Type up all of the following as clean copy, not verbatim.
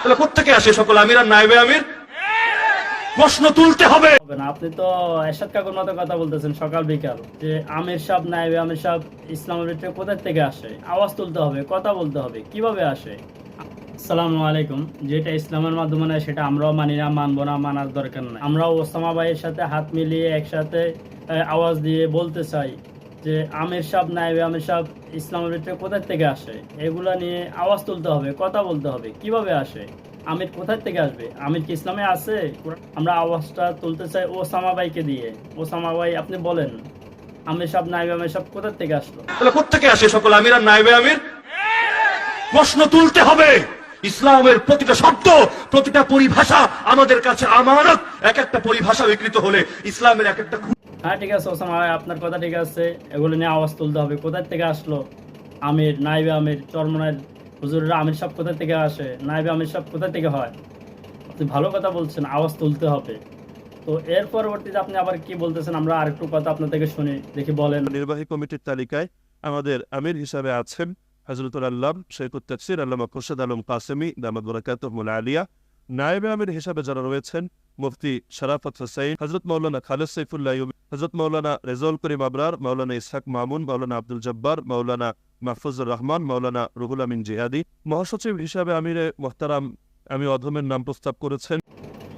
তাহলে কোত্থেকে আসে সকল আমির আর নায়েবে আমির? প্রশ্ন তুলতে হবে। আপনি তো এরশাদ কাকুর মতো কথা বলতেছেন সকাল বিকাল, যে আমির সাহেব নায়েবে আমির সাহেব ইসলামের ভিতরে কোথা থেকে আসে? আওয়াজ তুলতে হবে, কথা বলতে হবে, কিভাবে আসে? আসসালামু আলাইকুম। যেটা ইসলামের মাধ্যমে নয় সেটা আমরাও মানি না, মানবো না, মানার দরকার নাই। আমরাও ওসামা ভাইয়ের সাথে হাত মিলিয়ে একসাথে আওয়াজ দিয়ে বলতে চাই যে আমির সাহেব নায়েবে আমির সাহেব ইসলামের ভিতরে কোথা থেকে আসে? এগুলা নিয়ে আওয়াজ তুলতে হবে, কথা বলতে হবে, কিভাবে আসে? আমির কোথায় থেকে আসবে? আমির কি ইসলামে আছে? আমরা আওয়াজটা তুলতে চাই ওসামা ভাইকে দিয়ে। ওসামা ভাই, আপনি বলেন, আমির সাহেব নায়েবে আমির সাহেব কোথা থেকে আসলো? তাহলে কোত্থেকে আসে সকল আমির আর নায়েবে আমির? প্রশ্ন তুলতে হবে। ইসলামের প্রতিটা শব্দ, প্রতিটা পরিভাষা আমাদের কাছে আমানত। এক একটা পরিভাষা বিকৃত হলে ইসলামের এক একটা হ্যাঁ ঠিক আছে ওসামা ভাই, আপনার কথা ঠিক আছে, এগুলো নিয়ে আওয়াজ তুলতে হবে। কোথায় থেকে আসলো আমির, নাইবে আমির? চরমনার হুজুররা আমির সাহেব কোথা থেকে আসে? নাইবে আমির সাহেব কোথা থেকে হয়? আপনি ভালো কথা বলছেন, আওয়াজ তুলতে হবে। তো এর পরবর্তীতে আপনি আবার কি বলতেছেন, আমরা আরেকটু কথা আপনার থেকে শুনি, দেখি বলেন। নির্বাহী কমিটির তালিকায় আমাদের আমির হিসাবে আছেন হযরতুল আল্লাম শেখুত তাফসীর আল্লামা খুরশেদ আলম কাসেমি দামাত বরাকাতুহুল আলিয়া। নায়েবে আমির হিসাবে যারা রয়েছেন মুফতি শরাফত হোসেন, হযরত মাওলানা খালেদ সাইফুল্লাহ আইয়ুবী, হযরত মাওলানা রেজাউল করিম আবরার, মাওলানা ইসহাক মামুন, মাওলানা আব্দুল জব্বার, মাওলানা মাহফুজুর রহমান, মাওলানা রুহুল আমিন জিহাদি। মহাসচিব হিসাবে আমিরে মোহতারাম আমি অধমের নাম প্রস্তাব করেছেন।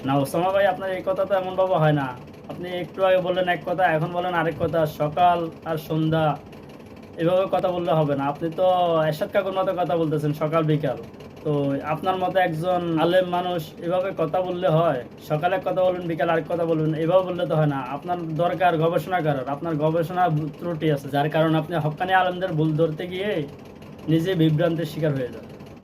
না ওসামা ভাই, আপনার এই কথা তো এমন ভাবে হয় না। আপনি একটু আগে বললেন এক কথা, এখন বলেন আরেক কথা। সকাল আর সন্ধ্যা এভাবে কথা বললে হবে না। আপনি তো এরশাদ কাকুর মতো কথা বলতেছেন সকাল বিকাল। তো আপনার মতো একজন আলেম মানুষ এভাবে কথা বললে হয়? সকালে কথা বলবেন, বিকাল আরেক কথা বলবেন, এভাবে বললে তো হয় না। আপনার দরকার গবেষণাগারের, আপনার গবেষণা ত্রুটি আছে, যার কারণে আপনি হক্কানি আলেমদের ভুল ধরতে গিয়ে নিজে বিভ্রান্তির শিকার হয়ে যান।